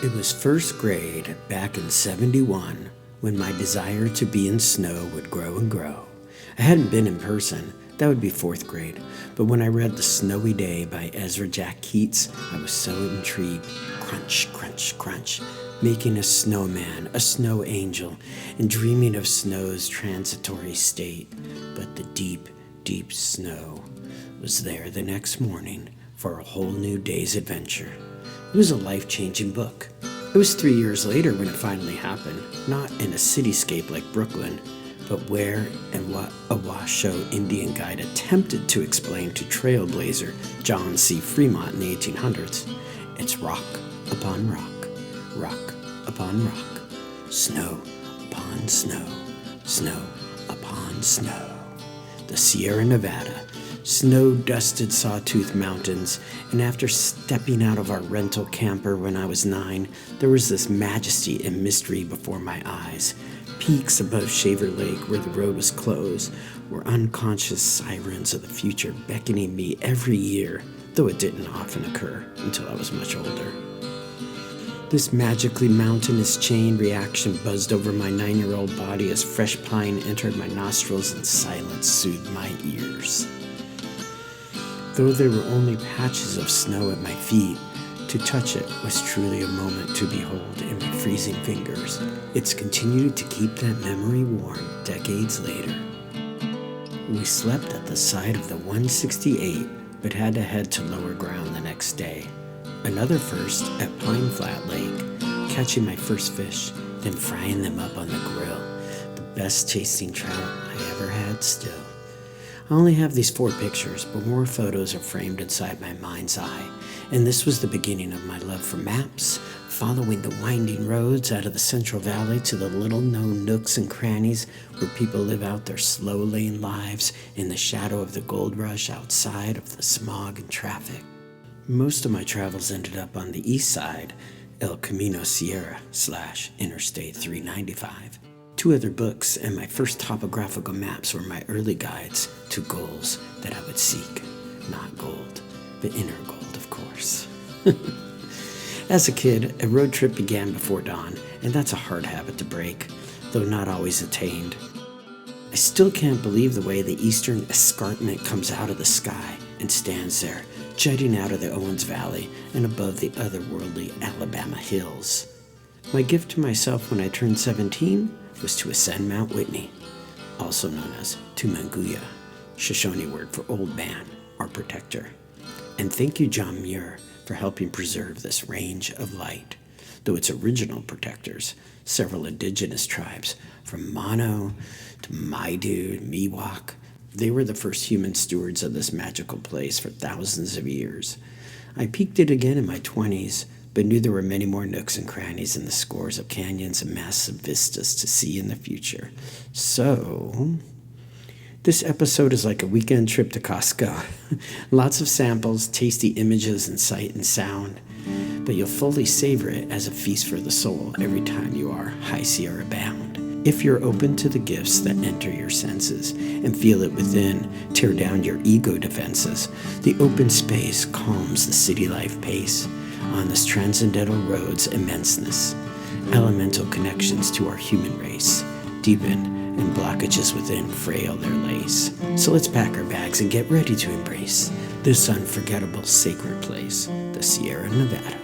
It was first grade back in '71 when my desire to be in snow would grow and grow. I hadn't been in person, that would be fourth grade, but when I read The Snowy Day by Ezra Jack Keats, I was so intrigued. Crunch, crunch, crunch, making a snowman, a snow angel, and dreaming of snow's transitory state. But the deep, deep snow was there the next morning for a whole new day's adventure. It was a life-changing book. It was 3 years later when it finally happened, not in a cityscape like Brooklyn, but where and what a Washoe Indian guide attempted to explain to trailblazer John C. Fremont in the 1800s. It's rock upon rock, rock upon rock, snow upon snow, snow upon snow. The Sierra Nevada, snow-dusted Sawtooth Mountains, and after stepping out of our rental camper when I was 9, there was this majesty and mystery before my eyes. Peaks above Shaver Lake where the road was closed were unconscious sirens of the future beckoning me every year, though it didn't often occur until I was much older. This magically mountainous chain reaction buzzed over my 9-year-old body as fresh pine entered my nostrils and silence soothed my ears. Though there were only patches of snow at my feet, to touch it was truly a moment to behold in my freezing fingers. It's continued to keep that memory warm decades later. We slept at the side of the 168, but had to head to lower ground the next day. Another first at Pine Flat Lake, catching my first fish, then frying them up on the grill. The best tasting trout I ever had still. I only have these 4 pictures, but more photos are framed inside my mind's eye. And this was the beginning of my love for maps, following the winding roads out of the Central Valley to the little-known nooks and crannies where people live out their slow-lane lives in the shadow of the gold rush outside of the smog and traffic. Most of my travels ended up on the east side, El Camino Sierra / Interstate 395. 2 other books and my first topographical maps were my early guides to goals that I would seek. Not gold, but inner gold, of course. As a kid, a road trip began before dawn, and that's a hard habit to break, though not always attained. I still can't believe the way the eastern escarpment comes out of the sky and stands there, jutting out of the Owens Valley and above the otherworldly Alabama hills. My gift to myself when I turned 17 was to ascend Mount Whitney, also known as Tumanguya, Shoshone word for old man or protector. And thank you, John Muir, for helping preserve this range of light, though its original protectors, several indigenous tribes, from Mono to Maidu, Miwok, they were the first human stewards of this magical place for thousands of years. I peeked it again in my 20s, but knew there were many more nooks and crannies in the scores of canyons and massive vistas to see in the future. So, this episode is like a weekend trip to Costco. Lots of samples, tasty images, and sight and sound, but you'll fully savor it as a feast for the soul every time you are High Sierra bound. If you're open to the gifts that enter your senses and feel it within, tear down your ego defenses. The open space calms the city life pace on this transcendental road's immenseness. Elemental connections to our human race deepen and blockages within frail their lace. So let's pack our bags and get ready to embrace this unforgettable sacred place, the Sierra Nevada.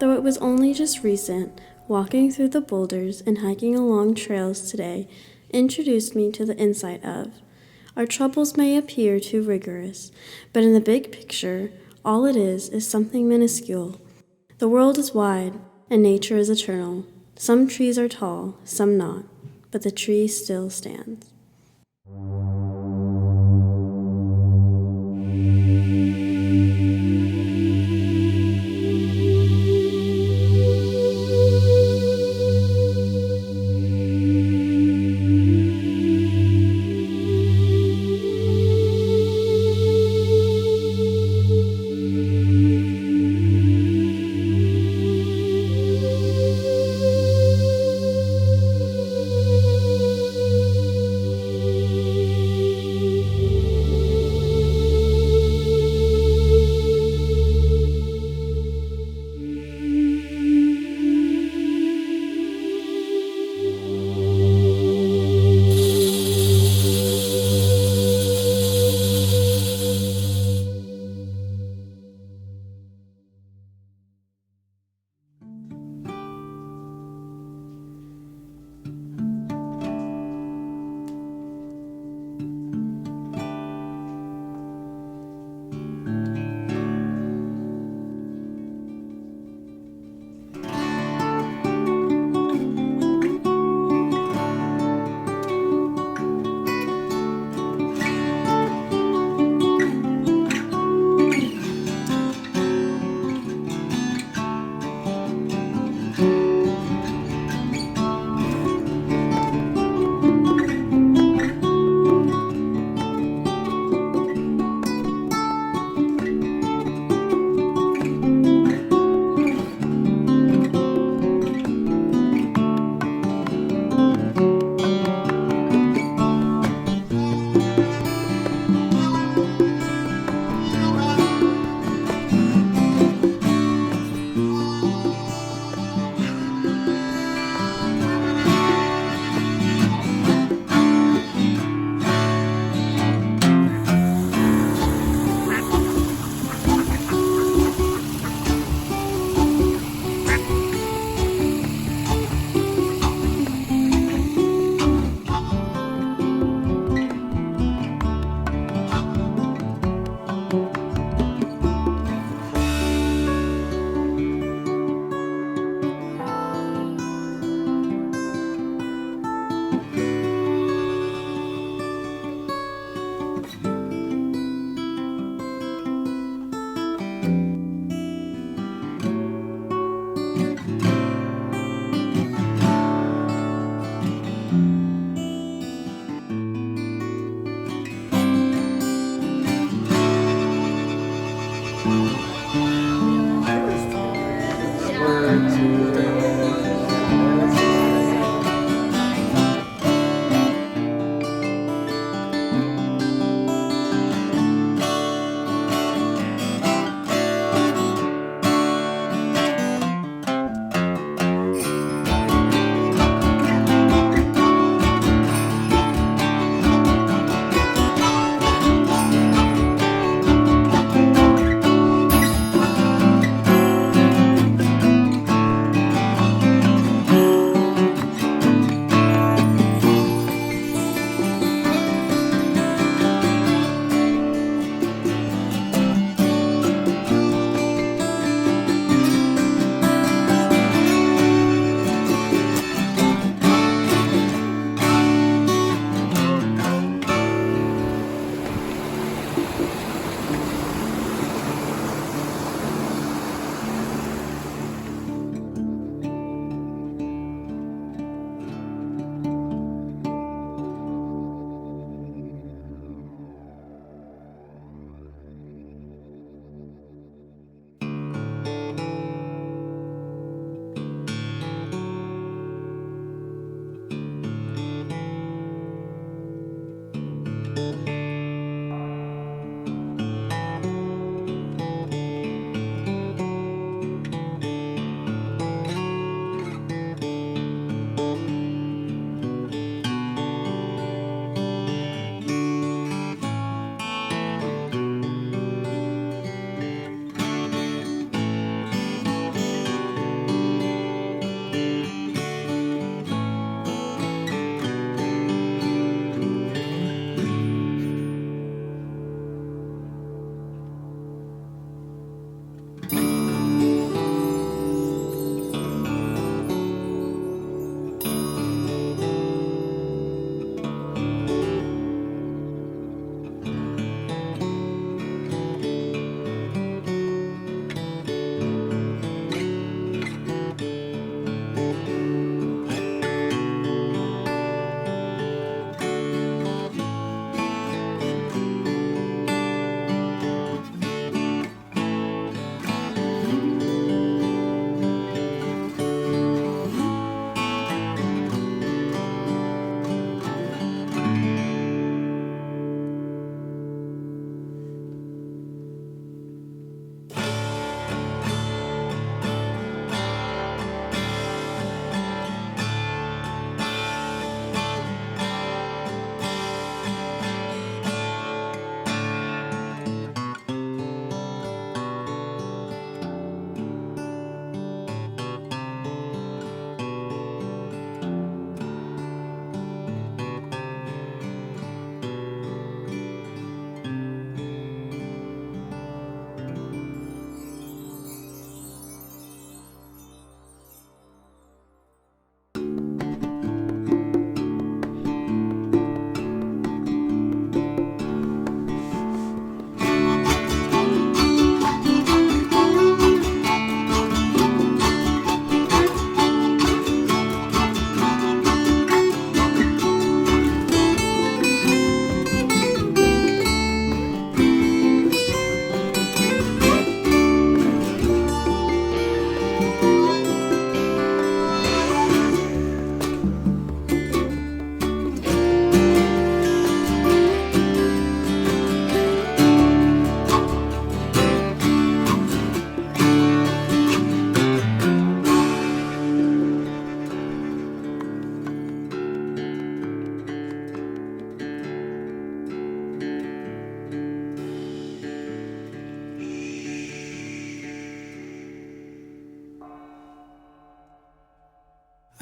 Though it was only just recent, walking through the boulders and hiking along trails today introduced me to the insight of our troubles may appear too rigorous, but in the big picture, all it is something minuscule. The world is wide, and nature is eternal. Some trees are tall, some not, but the tree still stands.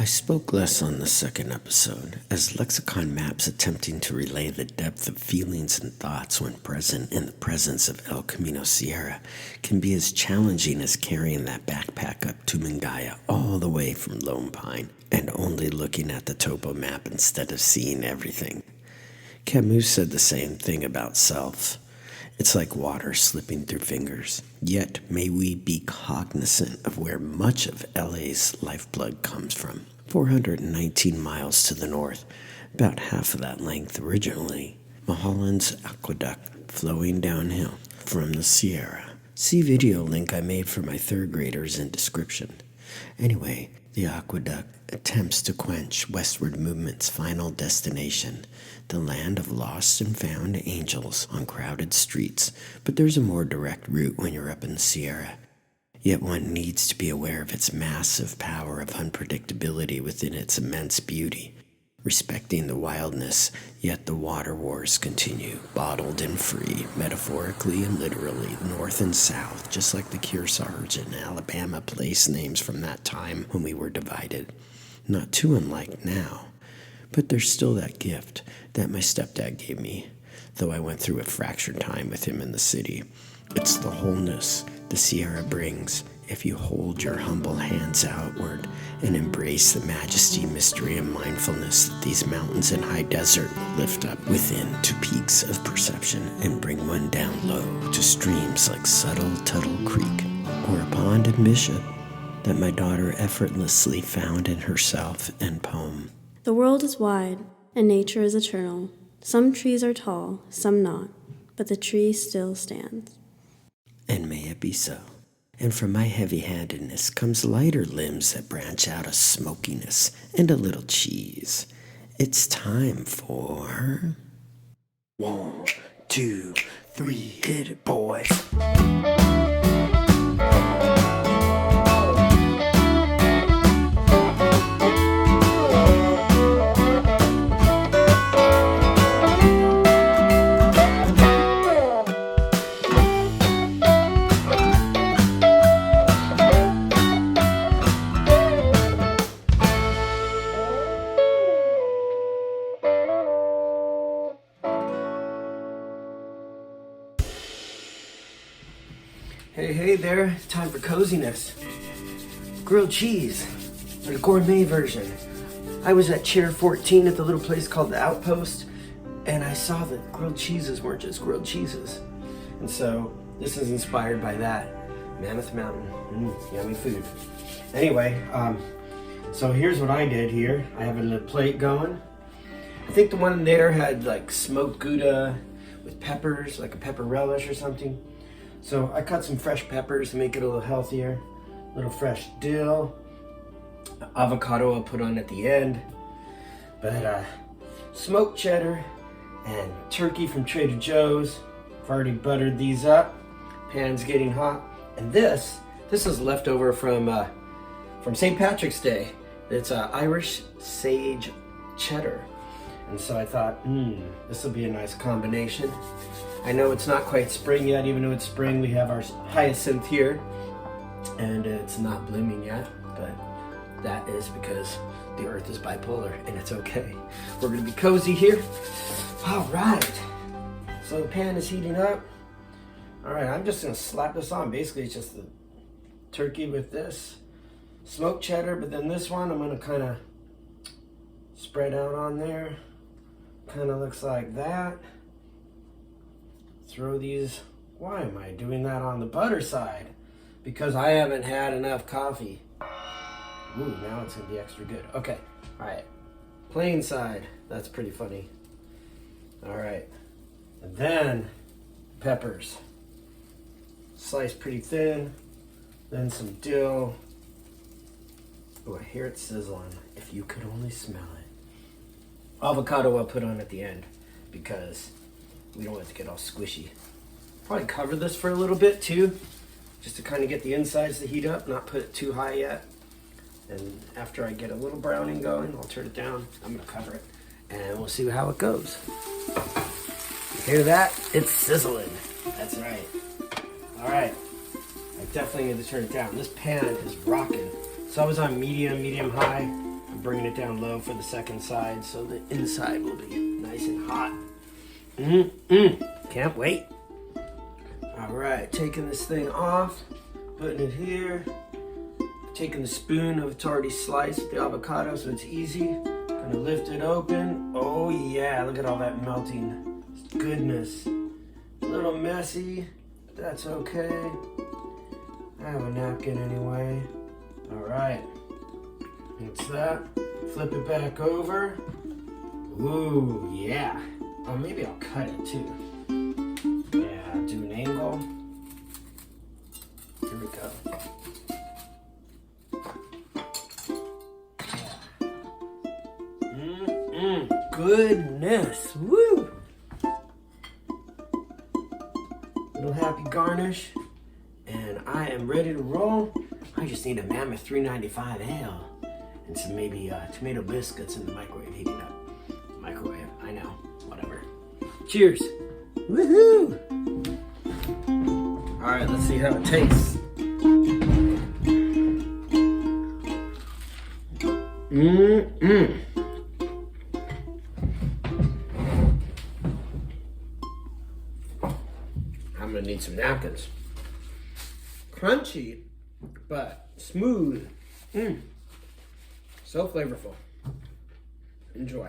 spoke less on the second episode, as lexicon maps attempting to relay the depth of feelings and thoughts when present in the presence of El Camino Sierra can be as challenging as carrying that backpack up to Mingaya all the way from Lone Pine and only looking at the topo map instead of seeing everything. Camus said the same thing about self. It's like water slipping through fingers. Yet may we be cognizant of where much of LA's lifeblood comes from. 419 miles to the north, about half of that length originally. Mulholland's aqueduct flowing downhill from the Sierra. See video link I made for my third graders in description. Anyway, the aqueduct attempts to quench westward movement's final destination, the land of lost and found angels on crowded streets, but there's a more direct route when you're up in the Sierra. Yet one needs to be aware of its massive power of unpredictability within its immense beauty. Respecting the wildness, yet the water wars continue, bottled and free, metaphorically and literally, north and south, just like the Kearsarge and Alabama place names from that time when we were divided. Not too unlike now, but there's still that gift that my stepdad gave me, though I went through a fractured time with him in the city. It's the wholeness the Sierra brings if you hold your humble hands outward and embrace the majesty, mystery, and mindfulness that these mountains and high desert lift up within to peaks of perception and bring one down low to streams like subtle Tuttle Creek or a pond in Bishop that my daughter effortlessly found in herself and poem. The world is wide, and nature is eternal. Some trees are tall, some not, but the tree still stands. And may it be so. And from my heavy-handedness comes lighter limbs that branch out of smokiness and a little cheese. It's time for... 1, 2, 3, hit it, boys. Hey there, it's time for coziness. Grilled cheese, or the gourmet version. I was at Chair 14 at the little place called the Outpost, and I saw that grilled cheeses weren't just grilled cheeses. And so this is inspired by that. Mammoth Mountain, yummy food. Anyway, so here's what I did here. I have a little plate going. I think the one there had like smoked Gouda with peppers, like a pepper relish or something. So I cut some fresh peppers to make it a little healthier. A little fresh dill. Avocado I'll put on at the end. But smoked cheddar and turkey from Trader Joe's. I've already buttered these up. Pan's getting hot. And this is leftover from St. Patrick's Day. It's Irish sage cheddar. And so I thought, this will be a nice combination. I know it's not quite spring yet, even though it's spring. We have our hyacinth here, and it's not blooming yet, but that is because the earth is bipolar, and it's okay. We're gonna be cozy here. All right, so the pan is heating up. All right, I'm just gonna slap this on. Basically, it's just the turkey with this smoked cheddar, but then this one I'm gonna kind of spread out on there. Kind of looks like that. Throw these. Why am I doing that on the butter side? Because I haven't had enough coffee. Ooh, now it's gonna be extra good. Okay, all right. Plain side. That's pretty funny. All right, and then peppers. Sliced pretty thin. Then some dill. Oh, I hear it sizzling. If you could only smell it. Avocado I'll put on at the end because we don't want it to get all squishy. Probably cover this for a little bit too, just to kind of get the insides to heat up, not put it too high yet. And after I get a little browning going, I'll turn it down. I'm gonna cover it and we'll see how it goes. Hear that? It's sizzling. That's right. All right, I definitely need to turn it down. This pan is rocking. So I was on medium high. I'm bringing it down low for the second side so the inside will be nice and hot. Can't wait. All right, taking this thing off, putting it here. Taking the spoon of it's already sliced with the avocado so it's easy. Gonna lift it open. Oh yeah, look at all that melting goodness. A little messy, but that's okay. I have a napkin anyway. All right, that's that. Flip it back over. Ooh, yeah. Oh, maybe I'll cut it too. Yeah, do an angle. Here we go. Goodness, woo! Little happy garnish, and I am ready to roll. I just need a Mammoth 395 ale and some maybe tomato biscuits in the microwave heating up. Microwave, I know, whatever. Cheers! Woohoo! All right, let's see how it tastes. I'm gonna need some napkins. Crunchy, but smooth. So flavorful. Enjoy.